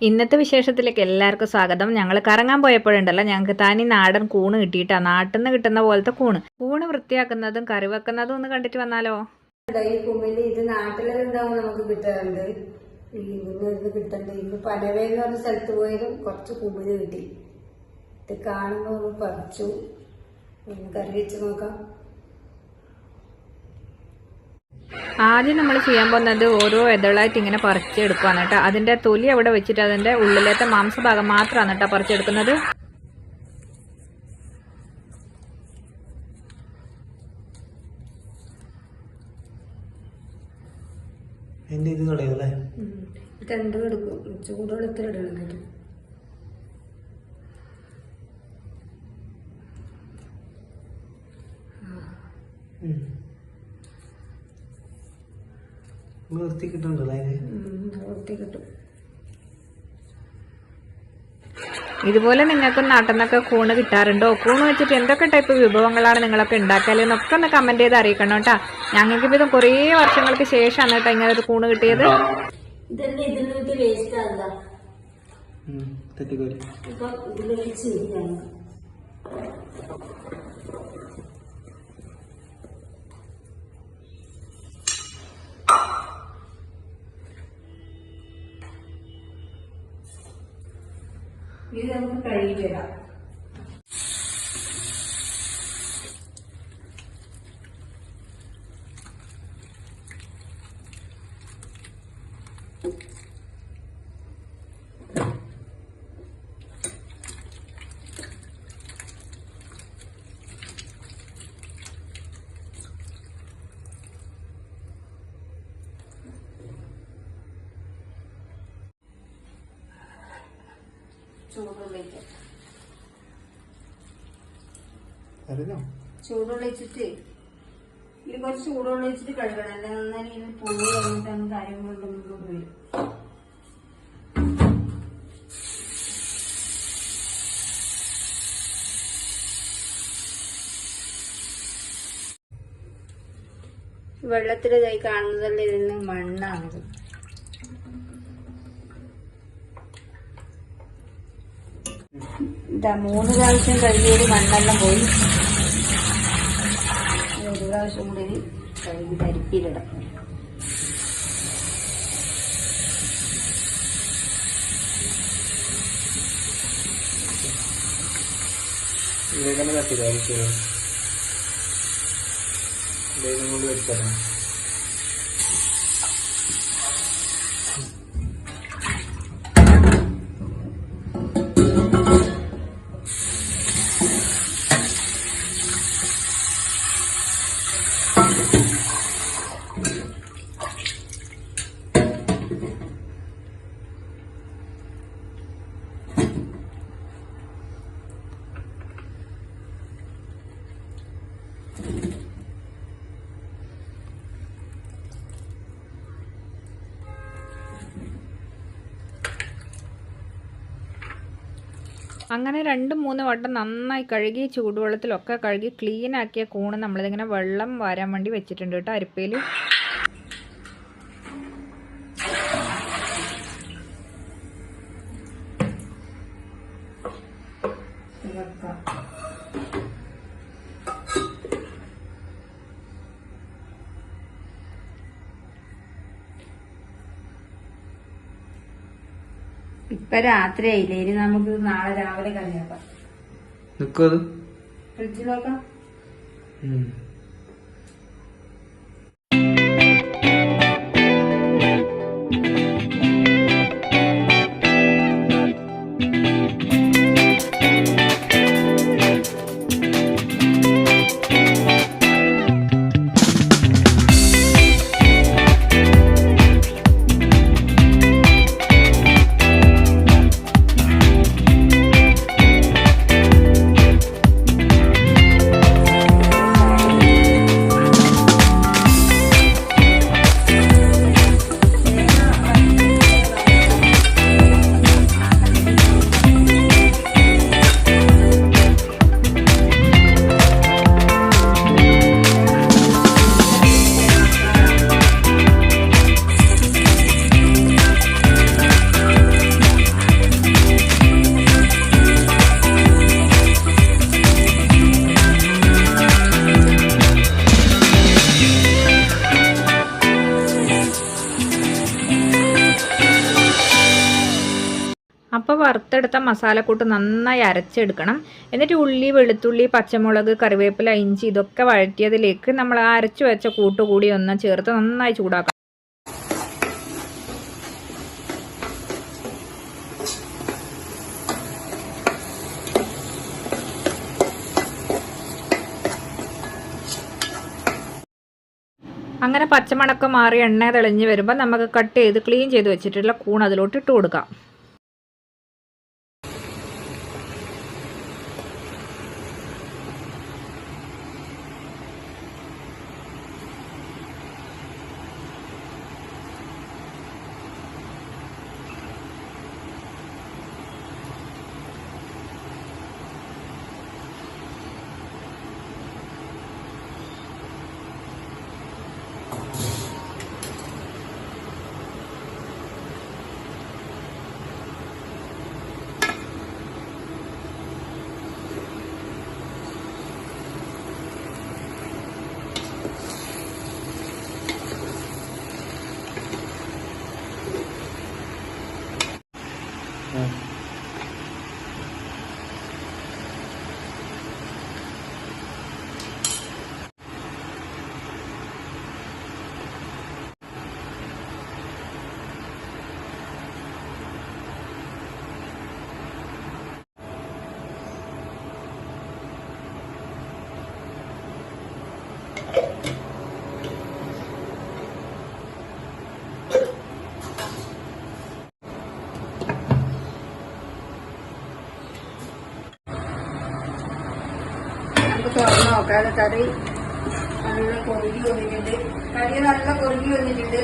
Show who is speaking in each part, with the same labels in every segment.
Speaker 1: ഇന്നത്തെ വിശേഷത്തിലേക്ക് എല്ലാവർക്കും സ്വാഗതം. ഞങ്ങൾ കറങ്ങാൻ പോയപ്പോഴുണ്ടല്ലോ ഞങ്ങൾക്ക് തനി നാടൻ കൂണ് കിട്ടിയിട്ടാണ്. നാട്ടിൽ നിന്ന് കിട്ടുന്ന പോലത്തെ കൂണ് വൃത്തിയാക്കുന്നതും കറി വെക്കുന്നതും ഒന്ന് കണ്ടിട്ട് വന്നാലോ.
Speaker 2: ഈ കുമ്മില് ഇത് നാട്ടിലെന്താവും നമുക്ക് കിട്ടാറുണ്ട്. ഇത് കിട്ടണ്ട്. ഇന്ന് പനവേന്ന് പറഞ്ഞ സ്ഥലത്ത് പോയാലും കുറച്ച് കുമ്മില് കിട്ടി. ഇത് കാണുമ്പോൾ ഒന്ന് പറിച്ചു കറി വെച്ച് നോക്കാം.
Speaker 1: ആദ്യം നമ്മൾ ചെയ്യാൻ പോകുന്നത് ഓരോ ഇതളായിട്ട് ഇങ്ങനെ പറിച്ചെടുക്കുകയാണ് കേട്ടോ. അതിന്റെ തൊലി അവിടെ വെച്ചിട്ട് അതിന്റെ ഉള്ളിലത്തെ മാംസഭാഗം മാത്രമാണ് കേട്ടോ പറിച്ചെടുക്കുന്നത്.
Speaker 2: രണ്ടും എടുക്കും. ചൂടുവെള്ളത്തിലിടണം കേട്ടോ.
Speaker 1: വൃത്തി കിട്ടും. ഇതുപോലെ നിങ്ങൾക്ക് നാട്ടിൽ നിന്നൊക്കെ കൂണ് കിട്ടാറുണ്ടോ? കൂണ് വെച്ചിട്ട് എന്തൊക്കെ ടൈപ്പ് വിഭവങ്ങളാണ് നിങ്ങളൊക്കെ ഉണ്ടാക്കല് എന്നൊക്കെ ഒന്ന് കമന്റ് ചെയ്ത് അറിയിക്കണം കേട്ടോ. ഞങ്ങൾക്ക് ഇത് കുറേ വർഷങ്ങൾക്ക് ശേഷമാണ് കേട്ടോ ഇങ്ങനെ ഒരു കൂണ് കിട്ടിയത്.
Speaker 2: ഇത് നമുക്ക് കഴുകിയിടാം. ചൂടുവെള്ളിച്ചിട്ട് ഇത് കുറച്ച് ചൂടുവെള്ളിച്ചിട്ട് കഴുകണം. എന്നാൽ ഇത് പുളി കഴിഞ്ഞിട്ടാണ് കാര്യങ്ങളുണ്ടെന്ന് വരും. വെള്ളത്തിലായി കാണുന്നതല്ലേ ഇതിന് മണ്ണാണത്. ഇതാ 3 പ്രാവശ്യം കഴുകിയൊരു മണ്ണെല്ലാം പോയി. ഒരു പ്രാവശ്യം കൂടി കഴുകി പരിപ്പിലിടാം.
Speaker 1: അങ്ങനെ 2-3 വട്ടം നന്നായി കഴുകി ചൂടുവെള്ളത്തിലൊക്കെ കഴുകി ക്ലീൻ ആക്കിയ കൂണ് നമ്മളിതിങ്ങനെ വെള്ളം വാരാൻ വേണ്ടി വെച്ചിട്ടുണ്ട് കേട്ടോ അരിപ്പയിൽ.
Speaker 2: ഇപ്പൊ രാത്രി ആയില്ലേ, ഇനി നമുക്ക് നാളെ രാവിലെ കറിയാക്കാം. ഫ്രിഡ്ജിലോക്കാം.
Speaker 1: അപ്പോൾ വറുത്തെടുത്ത മസാലക്കൂട്ട് നന്നായി അരച്ചെടുക്കണം. എന്നിട്ട് ഉള്ളി, വെളുത്തുള്ളി, പച്ചമുളക്, കറിവേപ്പില, ഇഞ്ചി ഇതൊക്കെ വഴറ്റിയതിലേക്ക് നമ്മൾ അരച്ചു വെച്ച കൂട്ട് കൂടി ഒന്ന് ചേർത്ത് നന്നായി ചൂടാക്കണം. അങ്ങനെ പച്ചമണക്കം മാറി എണ്ണ തെളിഞ്ഞ് വരുമ്പോൾ നമുക്ക് കട്ട് ചെയ്ത് ക്ലീൻ ചെയ്ത് വെച്ചിട്ടുള്ള കൂൺ അതിലോട്ട് ഇട്ട് കൊടുക്കാം.
Speaker 2: തുറന്ന് നോക്കാതെ കറി നല്ല കൊറുകി വന്നിട്ടുണ്ട്. കറി നല്ല കൊറുകി വന്നിട്ടുണ്ട്.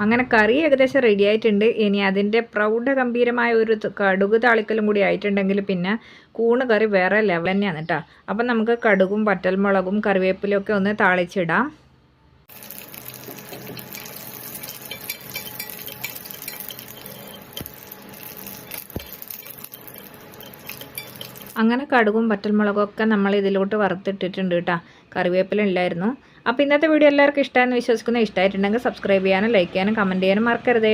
Speaker 1: അങ്ങനെ കറി ഏകദേശം റെഡി ആയിട്ടുണ്ട്. ഇനി അതിൻ്റെ പ്രൗഢഗംഭീരമായ ഒരു കടുക് താളിക്കലും കൂടി ആയിട്ടുണ്ടെങ്കിൽ പിന്നെ കൂണ് കറി വേറെ ലെവൽ തന്നെയാണ് കേട്ടോ. അപ്പം നമുക്ക് കടുകും വറ്റൽമുളകും കറിവേപ്പിലും ഒക്കെ ഒന്ന് താളിച്ചിടാം. അങ്ങനെ കടുകും വറ്റൽമുളകും ഒക്കെ നമ്മൾ ഇതിലോട്ട് വറുത്തിട്ടിട്ടുണ്ട് കേട്ടോ. കറിവേപ്പില ഇല്ലായിരുന്നു. അപ്പോൾ ഇന്നത്തെ വീഡിയോ എല്ലാവർക്കും ഇഷ്ടമായെന്ന് വിശ്വസിക്കുന്നു. ഇഷ്ടമായിട്ടുണ്ടെങ്കിൽ സബ്സ്ക്രൈബ് ചെയ്യാനും ലൈക്ക് ചെയ്യാനും കമൻറ്റ് ചെയ്യാനും മറക്കരുതേ.